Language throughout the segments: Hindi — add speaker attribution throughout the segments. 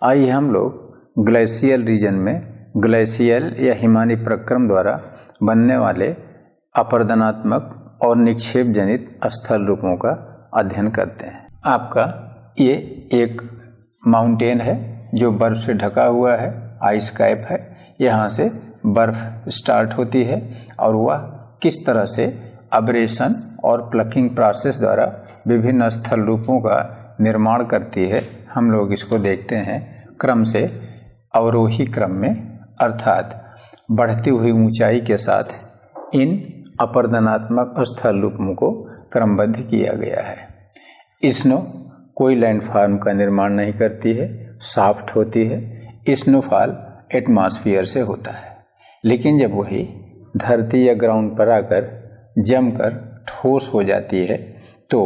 Speaker 1: आइए हम लोग ग्लेशियल रीजन में ग्लेशियल या हिमानी प्रक्रम द्वारा बनने वाले अपरदनात्मक और निक्षेप जनित स्थल रूपों का अध्ययन करते हैं। आपका ये एक माउंटेन है जो बर्फ से ढका हुआ है, आइस कैप है। यहाँ से बर्फ स्टार्ट होती है और वह किस तरह से अब्रेशन और प्लकिंग प्रोसेस द्वारा विभिन्न स्थल रूपों का निर्माण करती है, हम लोग इसको देखते हैं क्रम से अवरोही क्रम में, अर्थात बढ़ती हुई ऊंचाई के साथ इन अपरदनात्मक स्थल रूपों को क्रमबद्ध किया गया है। स्नो कोई लैंडफॉर्म का निर्माण नहीं करती है, सॉफ्ट होती है। स्नोफॉल एटमॉस्फेयर से होता है, लेकिन जब वही धरती या ग्राउंड पर आकर जमकर ठोस हो जाती है तो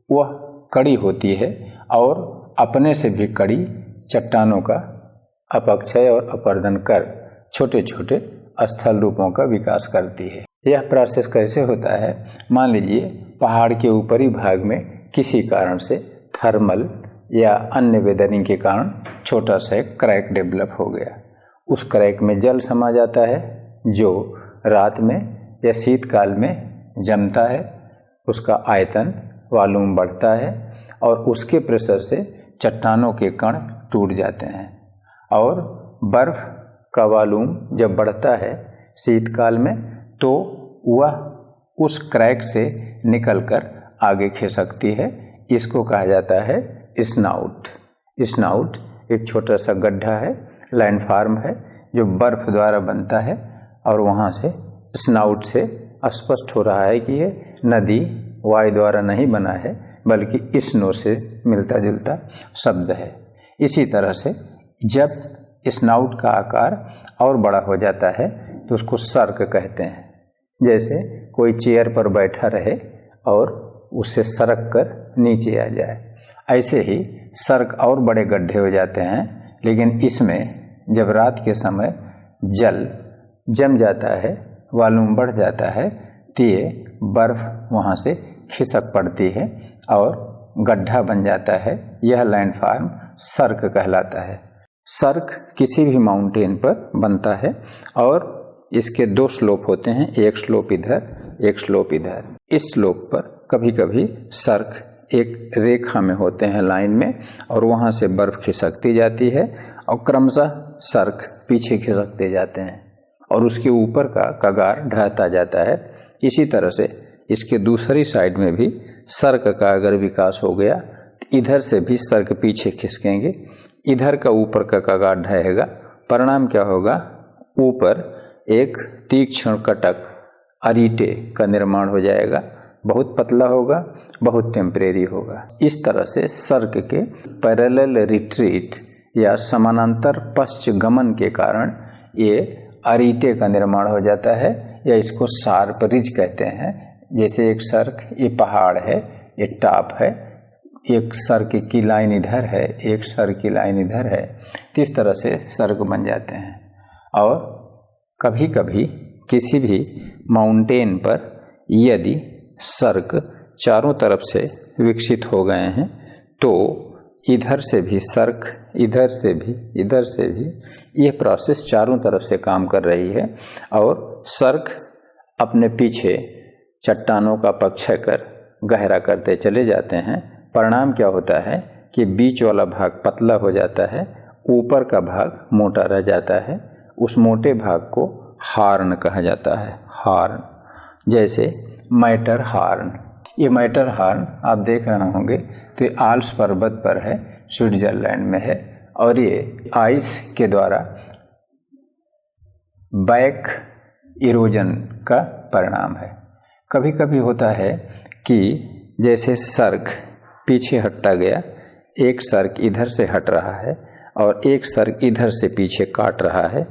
Speaker 1: वह कड़ी होती है और अपने से भी कड़ी चट्टानों का अपक्षय और अपर्दन कर छोटे छोटे स्थल रूपों का विकास करती है। यह प्रोसेस कैसे होता है? मान लीजिए पहाड़ के ऊपरी भाग में किसी कारण से थर्मल या अन्य वेदरिंग के कारण छोटा सा एक क्रैक डेवलप हो गया। उस क्रैक में जल समा जाता है जो रात में या शीतकाल में जमता है। उसका आयतन वॉल्यूम बढ़ता है और उसके प्रेशर से चट्टानों के कण टूट जाते हैं और बर्फ का वॉल्यूम जब बढ़ता है शीतकाल में तो वह उस क्रैक से निकलकर आगे खिसकती है। इसको कहा जाता है स्नाउट। स्नाउट एक छोटा सा गड्ढा है, लैंडफॉर्म है जो बर्फ द्वारा बनता है और वहाँ से स्नाउट से स्पष्ट हो रहा है कि यह नदी वायु द्वारा नहीं बना है बल्कि स्नो से मिलता जुलता शब्द है। इसी तरह से जब स्नाउट का आकार और बड़ा हो जाता है तो उसको सर्क कहते हैं। जैसे कोई चेयर पर बैठा रहे और उससे सरक कर नीचे आ जाए, ऐसे ही सर्क और बड़े गड्ढे हो जाते हैं। लेकिन इसमें जब रात के समय जल जम जाता है, वॉल्यूम बढ़ जाता है तो ये बर्फ वहाँ से खिसक पड़ती है और गड्ढा बन जाता है। यह लैंडफॉर्म सर्क कहलाता है। सर्क किसी भी माउंटेन पर बनता है और इसके दो स्लोप होते हैं, एक स्लोप इधर, एक स्लोप इधर। इस स्लोप पर कभी कभी सर्क एक रेखा में होते हैं, लाइन में, और वहाँ से बर्फ खिसकती जाती है और क्रमशः सर्क पीछे खिसकते जाते हैं और उसके ऊपर का कगार ढहता जाता है। इसी तरह से इसके दूसरी साइड में भी सर्क का अगर विकास हो गया तो इधर से भी सर्क पीछे खिसकेंगे, इधर का ऊपर का कगार ढहेगा। परिणाम क्या होगा? ऊपर एक तीक्ष्ण कटक अरीटे का निर्माण हो जाएगा। बहुत पतला होगा, बहुत टेम्परेरी होगा। इस तरह से सर्क के पैरेलल रिट्रीट या समानांतर पश्च गमन के कारण ये अरीटे का निर्माण हो जाता है या इसको शार्प रिज कहते हैं। जैसे एक सर्क, ये पहाड़ है, ये टॉप है, एक सर्क की लाइन इधर है, एक सर्क की लाइन इधर है, इस तरह से सर्क बन जाते हैं। और कभी कभी किसी भी माउंटेन पर यदि सर्क चारों तरफ से विकसित हो गए हैं तो इधर से भी सर्क, इधर से भी, इधर से भी, यह प्रोसेस चारों तरफ से काम कर रही है और सर्क अपने पीछे चट्टानों का अपक्षय कर गहरा करते चले जाते हैं। परिणाम क्या होता है कि बीच वाला भाग पतला हो जाता है, ऊपर का भाग मोटा रह जाता है। उस मोटे भाग को हार्न कहा जाता है। हार्न, जैसे मैटर हार्न। ये मैटर हार्न आप देख रहे होंगे तो ये आल्प्स पर्वत पर है, स्विट्जरलैंड में है और ये आइस के द्वारा बैक इरोजन का परिणाम है। कभी कभी होता है कि जैसे सर्क पीछे हटता गया, एक सर्क इधर से हट रहा है और एक सर्क इधर से पीछे काट रहा है।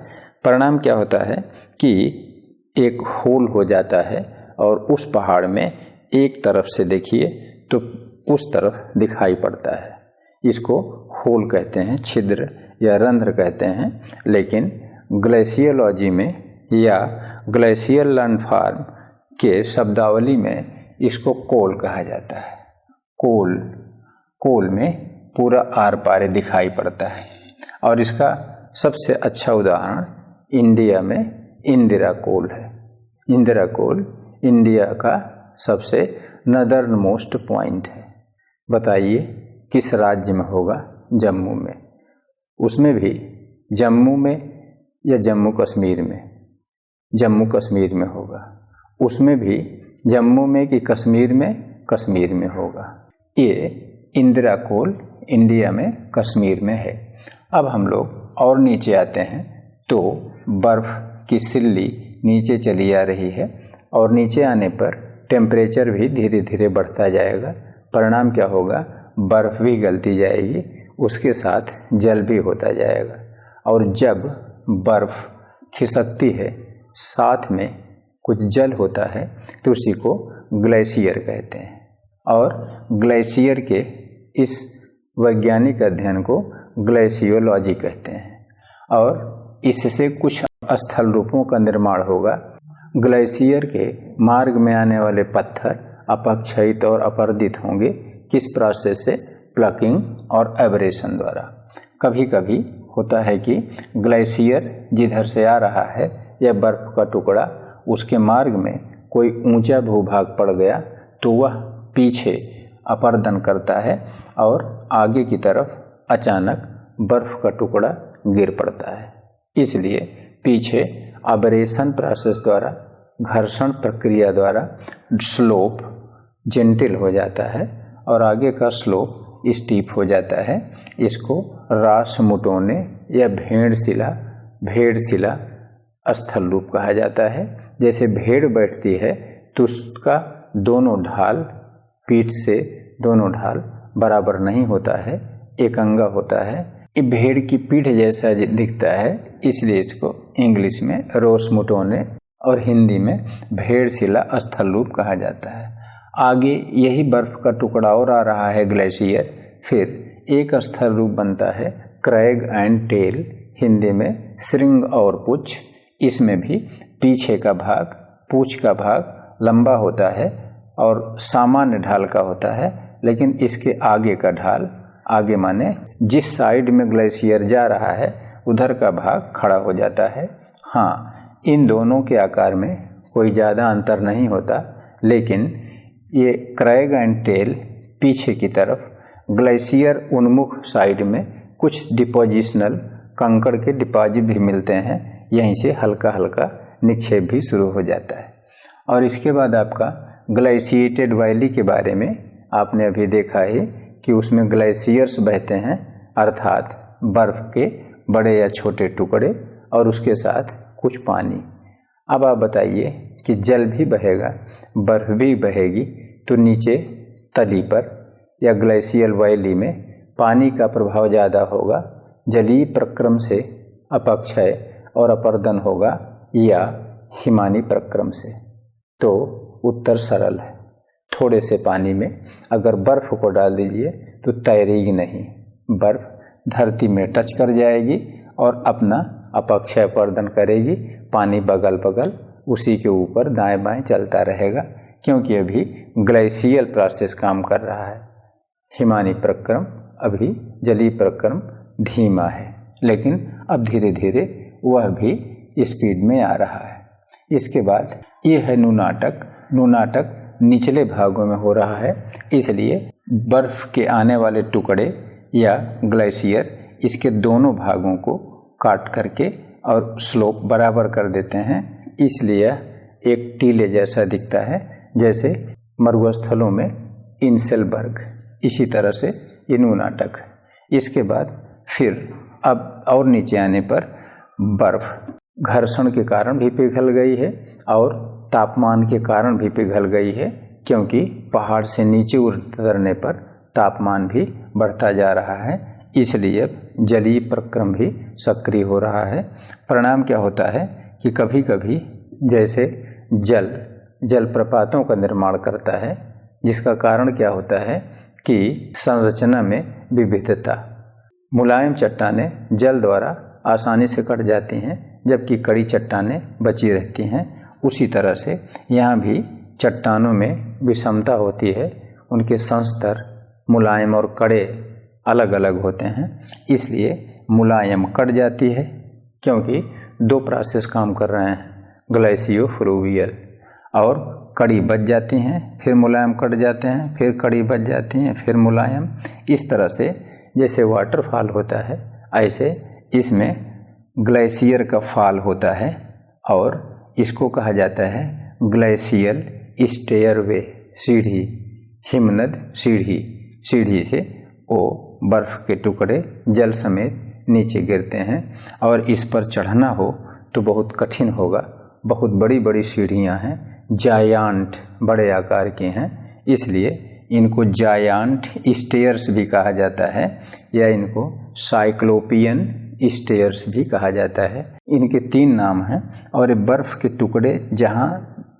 Speaker 1: परिणाम क्या होता है कि एक होल हो जाता है और उस पहाड़ में एक तरफ से देखिए तो उस तरफ दिखाई पड़ता है। इसको होल कहते हैं, छिद्र या रंध्र कहते हैं। लेकिन ग्लेशियोलॉजी में या ग्लेशियल लैंडफॉर्म के शब्दावली में इसको कोल कहा जाता है। कोल में पूरा आर पार दिखाई पड़ता है। और इसका सबसे अच्छा उदाहरण इंडिया में इंदिरा कोल है। इंदिरा कोल इंडिया का सबसे नदर्न मोस्ट पॉइंट है। बताइए किस राज्य में होगा? जम्मू में। उसमें भी जम्मू में या जम्मू कश्मीर में? जम्मू कश्मीर में होगा। उसमें भी जम्मू में कि कश्मीर में? कश्मीर में होगा। ये इंदिरा कोल इंडिया में कश्मीर में है। अब हम लोग और नीचे आते हैं तो बर्फ़ की सिल्ली नीचे चली आ रही है और नीचे आने पर टेम्परेचर भी धीरे धीरे बढ़ता जाएगा। परिणाम क्या होगा? बर्फ़ भी गलती जाएगी, उसके साथ जल भी होता जाएगा। और जब बर्फ़ खिसकती है साथ में कुछ जल होता है तो उसी को ग्लेशियर कहते हैं। और ग्लेशियर के इस वैज्ञानिक अध्ययन को ग्लेशियोलॉजी कहते हैं। और इससे कुछ स्थल रूपों का निर्माण होगा। ग्लेशियर के मार्ग में आने वाले पत्थर अपक्षयित और अपर्दित होंगे। किस प्रोसेस से? प्लकिंग और एब्रेशन द्वारा। कभी कभी होता है कि ग्लेशियर जिधर से आ रहा है या बर्फ का टुकड़ा, उसके मार्ग में कोई ऊंचा भूभाग पड़ गया तो वह पीछे अपर्दन करता है और आगे की तरफ अचानक बर्फ का टुकड़ा गिर पड़ता है। इसलिए पीछे अबरेशन प्रोसेस द्वारा, घर्षण प्रक्रिया द्वारा स्लोप जेंटिल हो जाता है और आगे का स्लोप स्टीप हो जाता है। इसको रासमुटोने या भेड़शिला स्थल रूप कहा जाता है। जैसे भेड़ बैठती है तो उसका दोनों ढाल, पीठ से दोनों ढाल बराबर नहीं होता है, एकअंगा होता है। ये भेड़ की पीठ जैसा दिखता है, इसलिए इसको इंग्लिश में रोसमुटोने और हिंदी में भेड़शिला स्थल रूप कहा जाता है। आगे यही बर्फ का टुकड़ा और आ रहा है ग्लेशियर, फिर एक स्थल रूप बनता है क्रैग एंड टेल, हिंदी में श्रृंग और पुच्छ। इसमें भी पीछे का भाग, पूंछ का भाग लंबा होता है और सामान्य ढाल का होता है, लेकिन इसके आगे का ढाल, आगे माने जिस साइड में ग्लेशियर जा रहा है उधर का भाग खड़ा हो जाता है। हाँ, इन दोनों के आकार में कोई ज़्यादा अंतर नहीं होता, लेकिन ये क्रैग एंड टेल पीछे की तरफ, ग्लेशियर उन्मुख साइड में कुछ डिपोजिशनल कंकड़ के डिपॉजिट भी मिलते हैं। यहीं से हल्का हल्का निक्षेप भी शुरू हो जाता है। और इसके बाद आपका ग्लेशिएटेड वैली के बारे में आपने अभी देखा है कि उसमें ग्लेशियर्स बहते हैं, अर्थात बर्फ़ के बड़े या छोटे टुकड़े और उसके साथ कुछ पानी। अब आप बताइए कि जल भी बहेगा, बर्फ़ भी बहेगी, तो नीचे तली पर या ग्लेशियल वैली में पानी का प्रभाव ज़्यादा होगा, जलीय प्रक्रम से अपक्षय और अपर्दन होगा या हिमानी प्रक्रम से? तो उत्तर सरल है। थोड़े से पानी में अगर बर्फ़ को डाल दीजिए तो तैरेगी नहीं, बर्फ़ धरती में टच कर जाएगी और अपना अपक्षय अपर्दन करेगी। पानी बगल बगल उसी के ऊपर दाएं बाएं चलता रहेगा, क्योंकि अभी ग्लेशियल प्रोसेस काम कर रहा है। हिमानी प्रक्रम अभी जलीय प्रक्रम धीमा है, लेकिन अब धीरे धीरे वह भी स्पीड में आ रहा है। इसके बाद ये है नुनाटक। नुनाटक निचले भागों में हो रहा है, इसलिए बर्फ़ के आने वाले टुकड़े या ग्लेशियर इसके दोनों भागों को काट करके और स्लोप बराबर कर देते हैं, इसलिए एक टीले जैसा दिखता है, जैसे मरुस्थलों में इंसेलबर्ग। इसी तरह से ये नुनाटक है। इसके बाद फिर अब और नीचे आने पर बर्फ़ घर्षण के कारण भी पिघल गई है और तापमान के कारण भी पिघल गई है, क्योंकि पहाड़ से नीचे उतरने पर तापमान भी बढ़ता जा रहा है, इसलिए जलीय प्रक्रम भी सक्रिय हो रहा है। परिणाम क्या होता है कि कभी कभी जैसे जलप्रपातों का निर्माण करता है, जिसका कारण क्या होता है कि संरचना में विविधता। मुलायम चट्टानें जल द्वारा आसानी से कट जाती हैं, जबकि कड़ी चट्टानें बची रहती हैं। उसी तरह से यहाँ भी चट्टानों में विषमता होती है, उनके संस्तर मुलायम और कड़े अलग अलग होते हैं, इसलिए मुलायम कट जाती है, क्योंकि दो प्रोसेस काम कर रहे हैं, ग्लेशियो फ्लूवियल, और कड़ी बच जाती हैं, फिर मुलायम कट जाते हैं, फिर कड़ी बच जाती हैं, फिर मुलायम। इस तरह से जैसे वाटरफॉल होता है, ऐसे इसमें ग्लेशियर का फॉल होता है, और इसको कहा जाता है ग्लेशियल स्टेयरवे, सीढ़ी, हिमनद सीढ़ी। सीढ़ी से वो बर्फ़ के टुकड़े जल समेत नीचे गिरते हैं, और इस पर चढ़ना हो तो बहुत कठिन होगा। बहुत बड़ी बड़ी सीढ़ियाँ हैं, जायांट, बड़े आकार की हैं, इसलिए इनको जायांट स्टेयर्स भी कहा जाता है, या इनको साइक्लोपियन स्टेयर्स भी कहा जाता है। इनके 3 नाम हैं, और ये बर्फ़ के टुकड़े जहाँ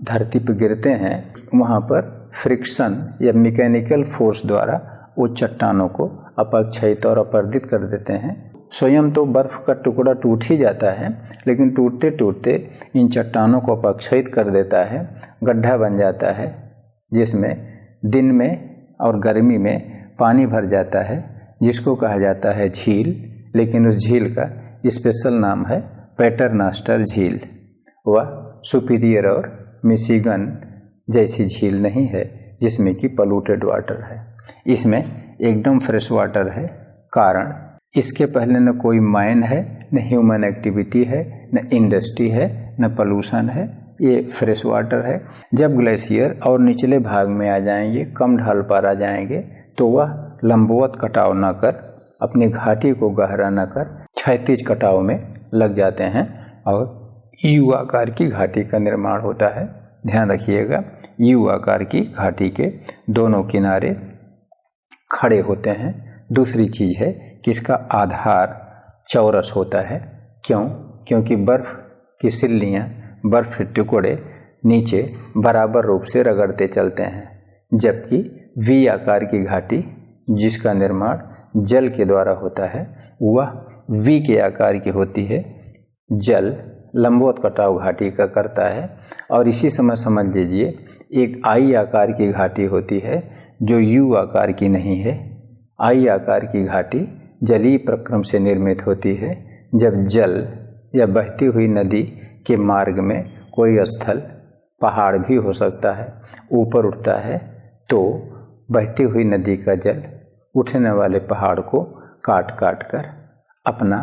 Speaker 1: धरती पर गिरते हैं वहाँ पर फ्रिक्शन या मैकेनिकल फोर्स द्वारा वो चट्टानों को अपक्षयित और अपर्दित कर देते हैं। स्वयं तो बर्फ़ का टुकड़ा टूट ही जाता है, लेकिन टूटते टूटते इन चट्टानों को अपक्षयित कर देता है, गड्ढा बन जाता है, जिसमें दिन में और गर्मी में पानी भर जाता है, जिसको कहा जाता है झील। लेकिन उस झील का स्पेशल नाम है पेटरनस्टर झील। वह सुपीरियर और मिशिगन जैसी झील नहीं है, जिसमें कि पॉल्यूटेड वाटर है। इसमें एकदम फ्रेश वाटर है, कारण इसके पहले न कोई माइन है, न ह्यूमन एक्टिविटी है, न इंडस्ट्री है, न पोल्यूशन है, ये फ्रेश वाटर है। जब ग्लेशियर और निचले भाग में आ जाएंगे, कम ढाल पर आ जाएंगे, तो वह लंबवत कटाव न कर, अपनी घाटी को गहरा न कर, क्षैतिज कटाव में लग जाते हैं, और यू आकार की घाटी का निर्माण होता है। ध्यान रखिएगा, यू आकार की घाटी के दोनों किनारे खड़े होते हैं। दूसरी चीज़ है कि इसका आधार चौरस होता है। क्यों? क्योंकि बर्फ़ की सिल्लियाँ, बर्फ़ के टुकड़े नीचे बराबर रूप से रगड़ते चलते हैं, जबकि वी आकार की घाटी, जिसका निर्माण जल के द्वारा होता है, वह वी के आकार की होती है। जल लंबवत कटाव घाटी का करता है, और इसी समय समझ लीजिए एक आई आकार की घाटी होती है, जो यू आकार की नहीं है। आई आकार की घाटी जलीय प्रक्रम से निर्मित होती है। जब जल या बहती हुई नदी के मार्ग में कोई स्थल, पहाड़ भी हो सकता है, ऊपर उठता है, तो बहती हुई नदी का जल उठने वाले पहाड़ को काट काट कर अपना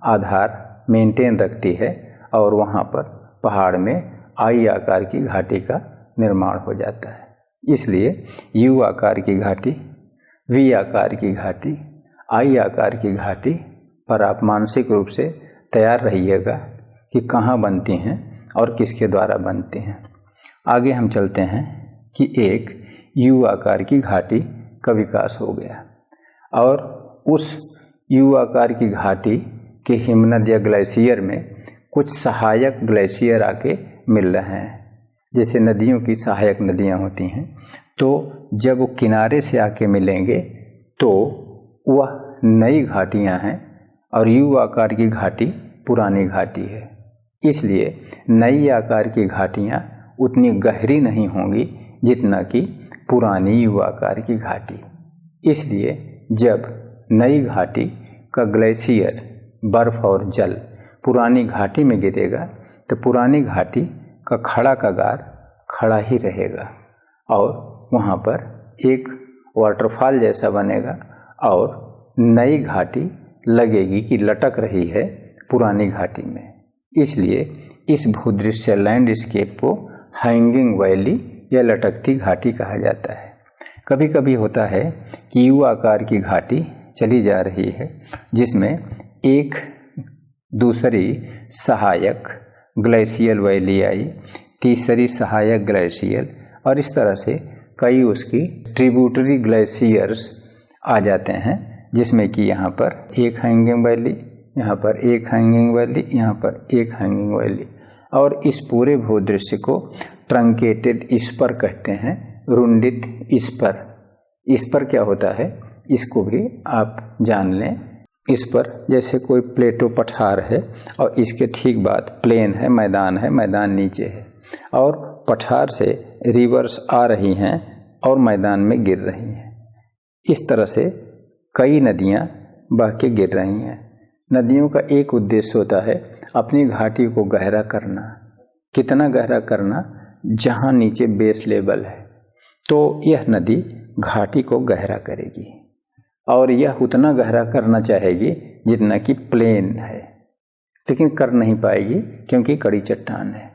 Speaker 1: आधार मेंटेन रखती है, और वहाँ पर पहाड़ में आई आकार की घाटी का निर्माण हो जाता है। इसलिए यू आकार की घाटी, वी आकार की घाटी, आई आकार की घाटी पर आप मानसिक रूप से तैयार रहिएगा कि कहाँ बनती हैं और किसके द्वारा बनती हैं। आगे हम चलते हैं कि एक यू आकार की घाटी का विकास हो गया, और उस यू आकार की घाटी के हिमनद या ग्लेशियर में कुछ सहायक ग्लेशियर आके मिल रहे हैं। जैसे नदियों की सहायक नदियाँ होती हैं, तो जब वो किनारे से आके मिलेंगे तो वह नई घाटियाँ हैं, और यू आकार की घाटी पुरानी घाटी है। इसलिए नई आकार की घाटियाँ उतनी गहरी नहीं होंगी जितना कि पुरानी यू आकार की घाटी। इसलिए जब नई घाटी का ग्लेशियर, बर्फ़ और जल पुरानी घाटी में गिरेगा, तो पुरानी घाटी का खड़ा कगार खड़ा ही रहेगा, और वहाँ पर एक वाटरफॉल जैसा बनेगा, और नई घाटी लगेगी कि लटक रही है पुरानी घाटी में। इसलिए इस भूदृश्य लैंडस्केप को हैंगिंग वैली या लटकती घाटी कहा जाता है। कभी कभी होता है कि यू आकार की घाटी चली जा रही है, जिसमें एक दूसरी सहायक ग्लेशियल वैली आई, तीसरी सहायक ग्लेशियल, और इस तरह से कई उसकी ट्रिब्यूटरी ग्लेशियर्स आ जाते हैं, जिसमें कि यहाँ पर एक हैंगिंग वैली, यहाँ पर एक हैंगिंग वैली, यहाँ पर एक हैंगिंग वैली, और इस पूरे भूदृश्य को ट्रंकेटेड स्पर कहते हैं, रुंडित स्पर। स्पर क्या होता है, इसको भी आप जान लें। इस पर जैसे कोई प्लेटो पठार है, और इसके ठीक बाद प्लेन है, मैदान नीचे है, और पठार से रिवर्स आ रही हैं और मैदान में गिर रही हैं। इस तरह से कई नदियाँ बह के गिर रही हैं। नदियों का एक उद्देश्य होता है अपनी घाटी को गहरा करना। कितना गहरा करना? जहाँ नीचे बेस लेवल है तो यह नदी घाटी को गहरा करेगी, और यह उतना गहरा करना चाहेगी जितना कि प्लेन है, लेकिन कर नहीं पाएगी क्योंकि कड़ी चट्टान है।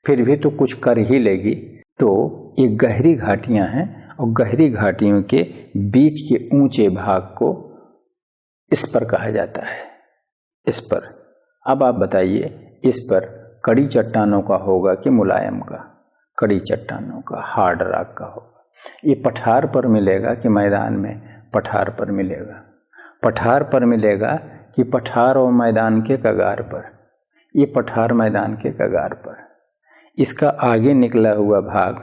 Speaker 1: फिर भी तो कुछ कर ही लेगी। तो ये गहरी घाटियां हैं, और गहरी घाटियों के बीच के ऊंचे भाग को इस पर कहा जाता है। इस पर अब आप बताइए, इस पर कड़ी चट्टानों का होगा कि मुलायम का? कड़ी चट्टानों का, हार्ड रॉक का होगा। ये पठार पर मिलेगा कि मैदान में? पठार पर मिलेगा। पठार पर मिलेगा कि पठार और मैदान के कगार पर? ये पठार मैदान के कगार पर। इसका आगे निकला हुआ भाग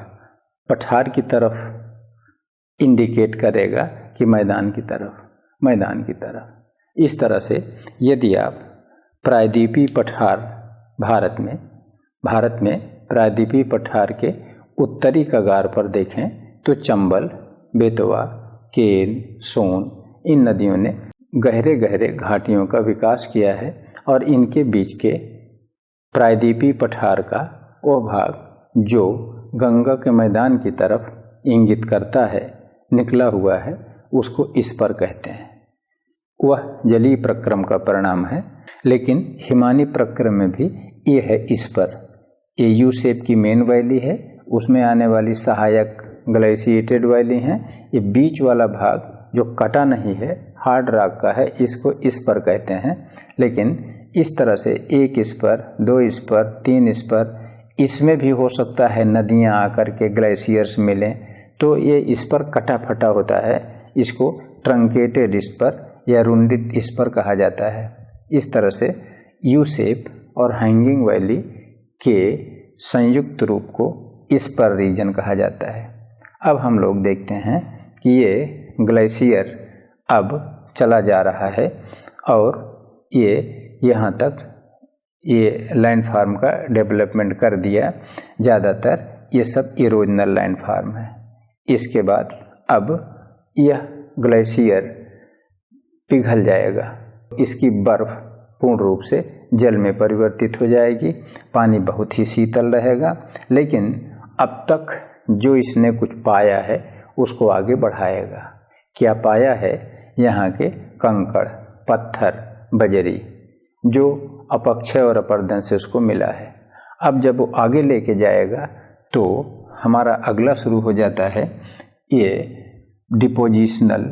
Speaker 1: पठार की तरफ इंडिकेट करेगा कि मैदान की तरफ? मैदान की तरफ। इस तरह से यदि आप प्रायद्वीपीय पठार भारत में प्रायद्वीपीय पठार के उत्तरी कगार पर देखें तो चंबल, बेतवा, केन, सोन इन नदियों ने गहरे गहरे घाटियों का विकास किया है, और इनके बीच के प्रायद्वीपीय पठार का वो भाग जो गंगा के मैदान की तरफ इंगित करता है, निकला हुआ है, उसको इस पर कहते हैं। वह जलीय प्रक्रम का परिणाम है। लेकिन हिमानी प्रक्रम में भी ये है इस पर। ये यू शेप की मेन वैली है, उसमें आने वाली सहायक ग्लेशिएटेड वैली हैं। ये बीच वाला भाग जो कटा नहीं है, हार्ड रॉक का है, इसको इस पर कहते हैं। लेकिन इस तरह से एक इस पर, दो इस पर, तीन इस पर, इसमें भी हो सकता है नदियां आकर के ग्लेशियर्स मिलें, तो ये इस पर कटा फटा होता है। इसको ट्रंकेटेड इस पर या रुंडित इस पर कहा जाता है। इस तरह से यू शेप और हैंगिंग वैली के संयुक्त रूप को इस पर रीजन कहा जाता है। अब हम लोग देखते हैं कि ये ग्लेशियर अब चला जा रहा है, और ये यहाँ तक ये लैंडफॉर्म का डेवलपमेंट कर दिया। ज़्यादातर ये सब इरोजनल लैंडफॉर्म है। इसके बाद अब यह ग्लेशियर पिघल जाएगा, इसकी बर्फ पूर्ण रूप से जल में परिवर्तित हो जाएगी, पानी बहुत ही शीतल रहेगा। लेकिन अब तक जो इसने कुछ पाया है उसको आगे बढ़ाएगा। क्या पाया है? यहाँ के कंकड़, पत्थर, बजरी, जो अपक्षय और अपरदन से उसको मिला है। अब जब वो आगे लेके जाएगा तो हमारा अगला शुरू हो जाता है ये डिपोजिशनल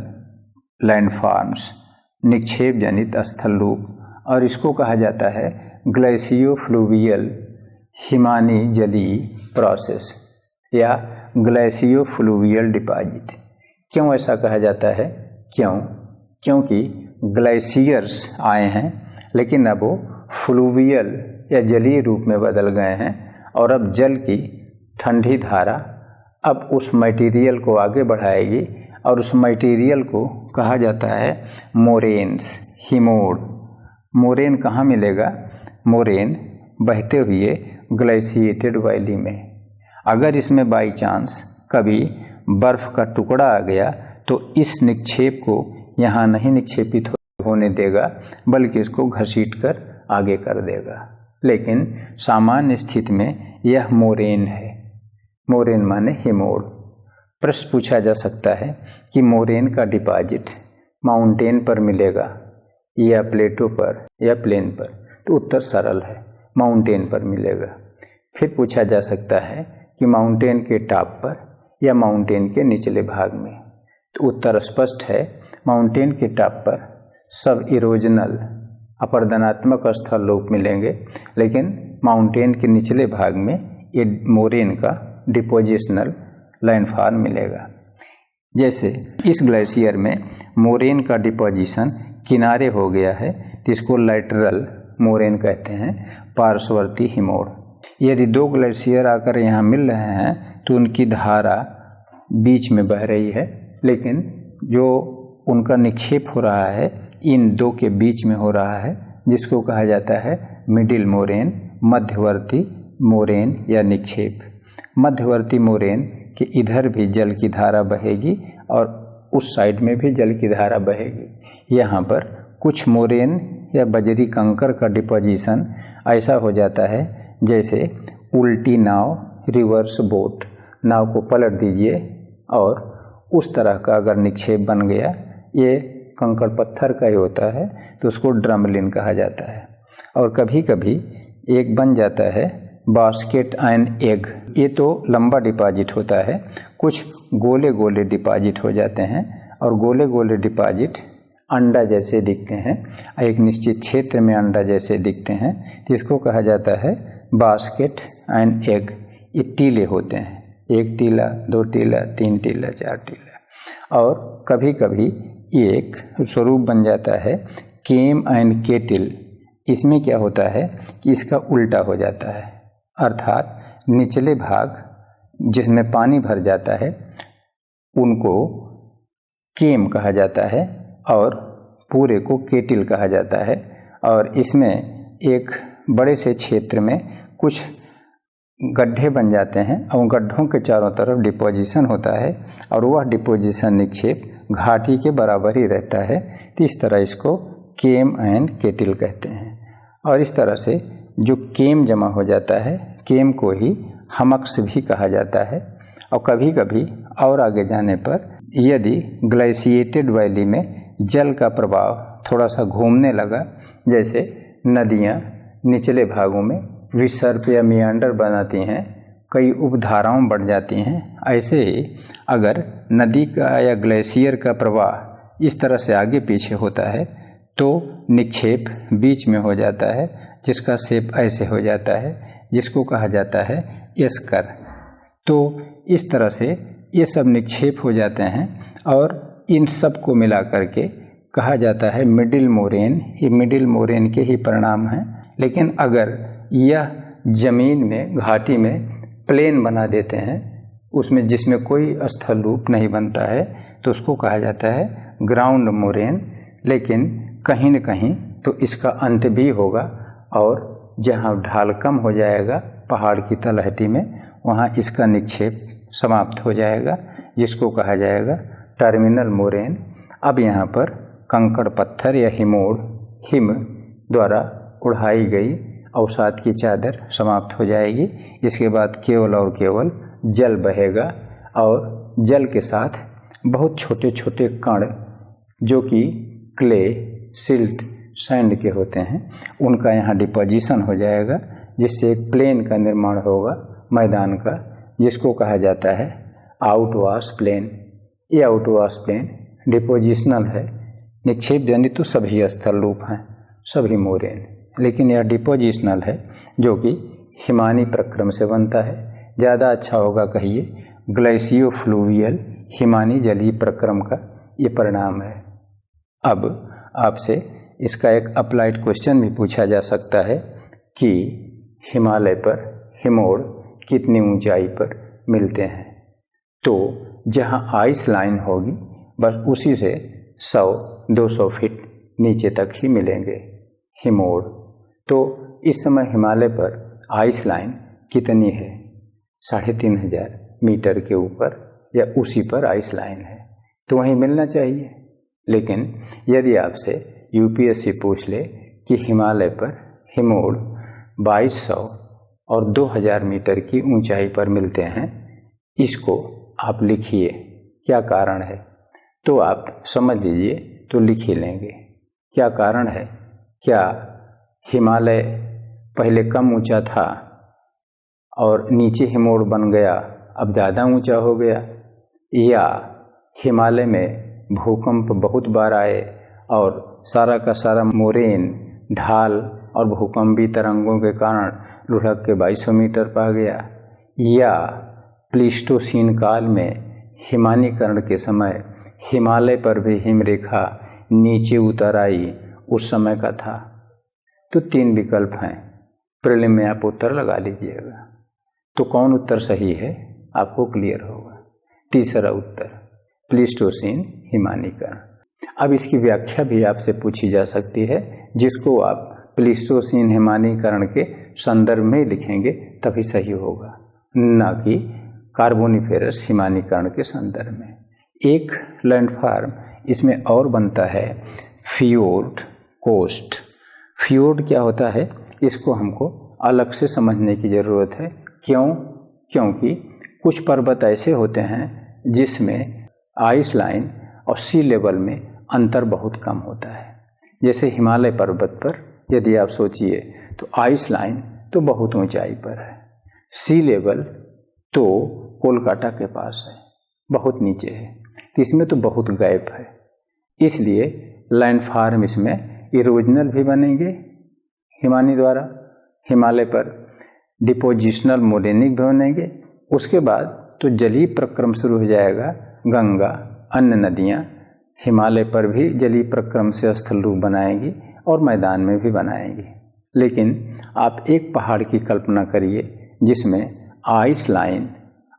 Speaker 1: लैंडफॉर्म्स, निक्षेप जनित स्थल रूप, और इसको कहा जाता है ग्लेशियोफ्लूवियल हिमानी जलीय प्रोसेस या ग्लेशियोफ्लूवियल डिपॉजिट। क्यों ऐसा कहा जाता है? क्योंकि ग्लेशियर्स आए हैं, लेकिन अब वो फ्लूवियल या जलीय रूप में बदल गए हैं, और अब जल की ठंडी धारा अब उस मटेरियल को आगे बढ़ाएगी, और उस मटेरियल को कहा जाता है मोरेन्स, हिमोड। मोरेन कहाँ मिलेगा? मोरेन बहते हुए ग्लेशिएटेड वैली में। अगर इसमें बाई चांस कभी बर्फ का टुकड़ा आ गया तो इस निक्षेप को यहाँ नहीं निक्षेपित होने देगा, बल्कि इसको घसीट कर आगे कर देगा। लेकिन सामान्य स्थिति में यह मोरेन है। मोरेन माने हिमोड। प्रश्न पूछा जा सकता है कि मोरेन का डिपॉजिट माउंटेन पर मिलेगा या प्लेटो पर या प्लेन पर? तो उत्तर सरल है, माउंटेन पर मिलेगा। फिर पूछा जा सकता है कि माउंटेन के टॉप पर या माउंटेन के निचले भाग में? तो उत्तर स्पष्ट है, माउंटेन के टॉप पर सब इरोजनल अपरदनात्मक स्थल रूप मिलेंगे, लेकिन माउंटेन के निचले भाग में ये मोरेन का डिपोजिशनल लैंडफॉर्म मिलेगा। जैसे इस ग्लेशियर में मोरेन का डिपोजिशन किनारे हो गया है, तो इसको लैटरल मोरेन कहते हैं, पार्श्ववर्ती हिमोड। यदि दो ग्लेशियर आकर यहाँ मिल रहे हैं तो उनकी धारा बीच में बह रही है, लेकिन जो उनका निक्षेप हो रहा है इन दो के बीच में हो रहा है, जिसको कहा जाता है मिडिल मोरेन, मध्यवर्ती मोरेन या निक्षेप। मध्यवर्ती मोरेन के इधर भी जल की धारा बहेगी और उस साइड में भी जल की धारा बहेगी। यहाँ पर कुछ मोरेन या बजरी कंकर का डिपोजिशन ऐसा हो जाता है जैसे उल्टी नाव, रिवर्स बोट, नाव को पलट दीजिए और उस तरह का अगर निक्षेप बन गया, ये कंकड़ पत्थर का ही होता है, तो उसको ड्रमलिन कहा जाता है। और कभी कभी एक बन जाता है बास्केट एंड एग, ये तो लंबा डिपॉजिट होता है, कुछ गोले गोले डिपॉजिट हो जाते हैं और गोले गोले डिपॉजिट अंडा जैसे दिखते हैं, एक निश्चित क्षेत्र में अंडा जैसे दिखते हैं, तो इसको कहा जाता है बास्केट एंड एग। ये टीले होते हैं, 1 टीला, 2 टीला, 3 टीला, 4 टीला। और कभी कभी एक स्वरूप बन जाता है केम एंड केटिल। इसमें क्या होता है कि इसका उल्टा हो जाता है, अर्थात निचले भाग जिसमें पानी भर जाता है उनको केम कहा जाता है और पूरे को केटिल कहा जाता है। और इसमें एक बड़े से क्षेत्र में कुछ गड्ढे बन जाते हैं और गड्ढों के चारों तरफ डिपोजिशन होता है और वह डिपोजिशन निक्षेप घाटी के बराबर ही रहता है, तो इस तरह इसको केम एंड केटिल कहते हैं। और इस तरह से जो केम जमा हो जाता है, केम को ही हमक्स भी कहा जाता है। और कभी कभी और आगे जाने पर यदि ग्लेशिएटेड वैली में जल का प्रवाह थोड़ा सा घूमने लगा, जैसे नदियाँ निचले भागों में विसर्प या मियांडर बनाती हैं, कई उपधाराओं बढ़ जाती हैं, ऐसे ही अगर नदी का या ग्लेशियर का प्रवाह इस तरह से आगे पीछे होता है तो निक्षेप बीच में हो जाता है, जिसका शेप ऐसे हो जाता है, जिसको कहा जाता है एस्कर। तो इस तरह से ये सब निक्षेप हो जाते हैं और इन सब को मिला करके कहा जाता है मिडिल मोरेन। ये मिडिल मोरेन के ही परिणाम हैं। लेकिन अगर यह जमीन में, घाटी में प्लेन बना देते हैं, उसमें जिसमें कोई स्थल रूप नहीं बनता है, तो उसको कहा जाता है ग्राउंड मोरेन। लेकिन कहीं न कहीं तो इसका अंत भी होगा और जहाँ ढाल कम हो जाएगा पहाड़ की तलहटी में, वहाँ इसका निक्षेप समाप्त हो जाएगा, जिसको कहा जाएगा टर्मिनल मोरेन। अब यहाँ पर कंकड़ पत्थर या हिम द्वारा उड़ाई गई अवसाद की चादर समाप्त हो जाएगी। इसके बाद केवल और केवल जल बहेगा और जल के साथ बहुत छोटे छोटे कण जो कि क्ले, सिल्ट, सैंड के होते हैं, उनका यहाँ डिपोजिशन हो जाएगा, जिससे एक प्लेन का निर्माण होगा मैदान का, जिसको कहा जाता है आउटवाश प्लेन। ये आउटवाश प्लेन डिपोजिशनल है, निक्षेप जनित तो सभी स्थल रूप हैं, सभी मोरेन, लेकिन यह डिपोजिशनल है जो कि हिमानी प्रक्रम से बनता है। ज़्यादा अच्छा होगा कहिए ग्लेशियो फ्लूवियल, हिमानी जलीय प्रक्रम का ये परिणाम है। अब आपसे इसका एक अप्लाइड क्वेश्चन भी पूछा जा सकता है कि हिमालय पर हिमोड़ कितनी ऊंचाई पर मिलते हैं। तो जहां आइस लाइन होगी बस उसी से 100-200 फीट नीचे तक ही मिलेंगे हिमोड़। तो इस समय हिमालय पर आइस लाइन कितनी है? 3500 मीटर के ऊपर या उसी पर आइस लाइन है, तो वहीं मिलना चाहिए। लेकिन यदि आपसे यूपीएससी पूछ ले कि हिमालय पर हिमोड़ 2200 और 2000 मीटर की ऊंचाई पर मिलते हैं, इसको आप लिखिए क्या कारण है, तो आप समझ लीजिए, तो लिख ही लेंगे क्या कारण है। क्या हिमालय पहले कम ऊंचा था और नीचे हिमोड़ बन गया, अब ज़्यादा ऊंचा हो गया, या हिमालय में भूकंप बहुत बार आए और सारा का सारा मोरेन ढाल और भूकंपी तरंगों के कारण लुढ़क के 2200 मीटर पा गया, या प्लीस्टोसीन काल में हिमानीकरण के समय हिमालय पर भी हिमरेखा नीचे उतर आई, उस समय का था। तो 3 विकल्प हैं, प्रीलिम में आप उत्तर लगा लीजिएगा। तो कौन उत्तर सही है आपको क्लियर होगा। तीसरा उत्तर प्लीस्टोसीन हिमानीकरण। अब इसकी व्याख्या भी आपसे पूछी जा सकती है, जिसको आप प्लीस्टोसीन हिमानीकरण के संदर्भ में लिखेंगे तभी सही होगा, न कि कार्बोनिफेरस हिमानीकरण के संदर्भ में। एक लैंडफॉर्म इसमें और बनता है फियोर्ड, कोस्ट फ्योर्ड क्या होता है, इसको हमको अलग से समझने की ज़रूरत है। क्यों? क्योंकि कुछ पर्वत ऐसे होते हैं जिसमें आइस लाइन और सी लेवल में अंतर बहुत कम होता है। जैसे हिमालय पर्वत पर यदि आप सोचिए तो आइस लाइन तो बहुत ऊंचाई पर है, सी लेवल तो कोलकाता के पास है, बहुत नीचे है, तो इसमें तो बहुत गैप है। इसलिए लैंडफॉर्म इसमें इरोजनल भी बनेंगे हिमानी द्वारा, हिमालय पर डिपोजिशनल मोडेनिक भी बनेंगे। उसके बाद तो जलीय प्रक्रम शुरू हो जाएगा, गंगा अन्य नदियाँ हिमालय पर भी जलीय प्रक्रम से स्थल रूप बनाएंगी और मैदान में भी बनाएंगी। लेकिन आप एक पहाड़ की कल्पना करिए जिसमें आइस लाइन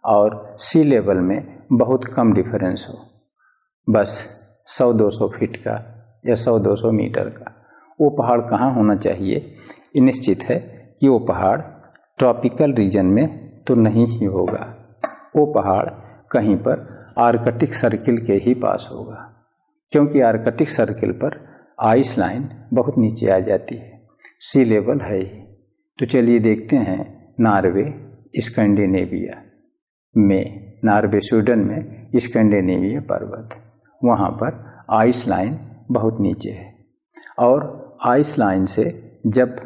Speaker 1: और सी लेवल में बहुत कम डिफरेंस हो, बस 100-200 फीट का या 100-200 मीटर का। वो पहाड़ कहाँ होना चाहिए? ये निश्चित है कि वो पहाड़ ट्रॉपिकल रीजन में तो नहीं ही होगा, वो पहाड़ कहीं पर आर्कटिक सर्किल के ही पास होगा, क्योंकि आर्कटिक सर्किल पर आइस लाइन बहुत नीचे आ जाती है, सी लेवल है ही। तो चलिए देखते हैं नॉर्वे स्कैंडिनेविया में, नॉर्वे स्वीडन में स्कैंडिनेविया पर्वत, वहाँ पर आइस लाइन बहुत नीचे है और आइस लाइन से जब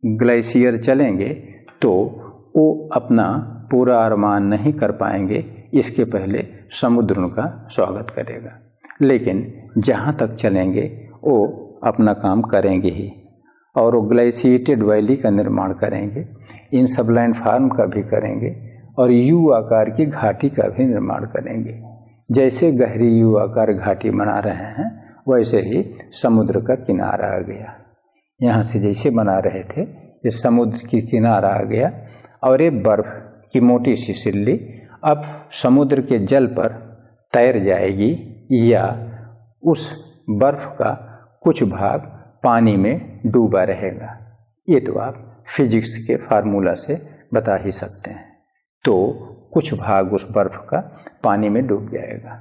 Speaker 1: ग्लेशियर चलेंगे तो वो अपना पूरा अरमान नहीं कर पाएंगे, इसके पहले समुद्र उनका स्वागत करेगा। लेकिन जहाँ तक चलेंगे वो अपना काम करेंगे ही और वो ग्लेशिएटेड वैली का निर्माण करेंगे, इन सब लैंडफॉर्म का भी करेंगे और यू आकार की घाटी का भी निर्माण करेंगे। जैसे गहरी यू आकार घाटी बना रहे हैं वैसे ही समुद्र का किनारा आ गया, यहाँ से जैसे बना रहे थे ये समुद्र की किनारा आ गया और ये बर्फ की मोटी सी सिल्ली अब समुद्र के जल पर तैर जाएगी या उस बर्फ का कुछ भाग पानी में डूबा रहेगा। ये तो आप फिजिक्स के फार्मूला से बता ही सकते हैं। तो कुछ भाग उस बर्फ का पानी में डूब जाएगा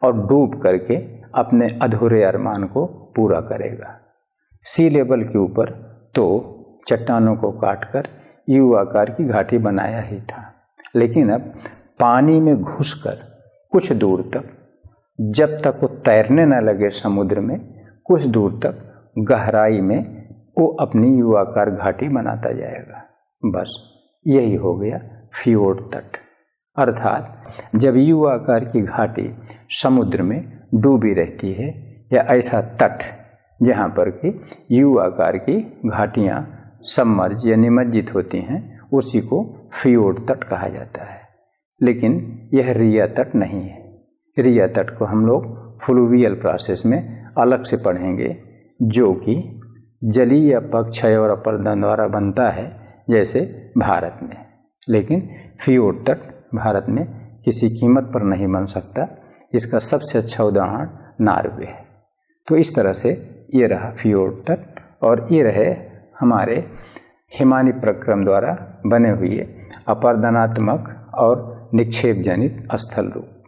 Speaker 1: और डूब करके अपने अधूरे अरमान को पूरा करेगा। सी लेवल के ऊपर तो चट्टानों को काटकर यू आकार की घाटी बनाया ही था, लेकिन अब पानी में घुसकर कुछ दूर तक, जब तक वो तैरने न लगे समुद्र में, कुछ दूर तक गहराई में वो अपनी यू आकार घाटी बनाता जाएगा। बस यही हो गया फ्योर्ड तट, अर्थात जब यू आकार की घाटी समुद्र में डूबी रहती है या ऐसा तट जहाँ पर कि यू आकार की घाटियाँ सबमर्ज या निमज्जित होती हैं, उसी को फ्योर्ड तट कहा जाता है। लेकिन यह रिया तट नहीं है। रिया तट को हम लोग फ्लूवियल प्रोसेस में अलग से पढ़ेंगे, जो कि जलीय अपक्षय और अपरदन द्वारा बनता है जैसे भारत में। लेकिन फ्योर्ड तट भारत में किसी कीमत पर नहीं बन सकता। इसका सबसे अच्छा उदाहरण नॉर्वे है। तो इस तरह से ये रहा फ्योर्ड तट और ये रहे हमारे हिमानी प्रक्रम द्वारा बने हुए अपरदनात्मक और निक्षेप जनित स्थल रूप।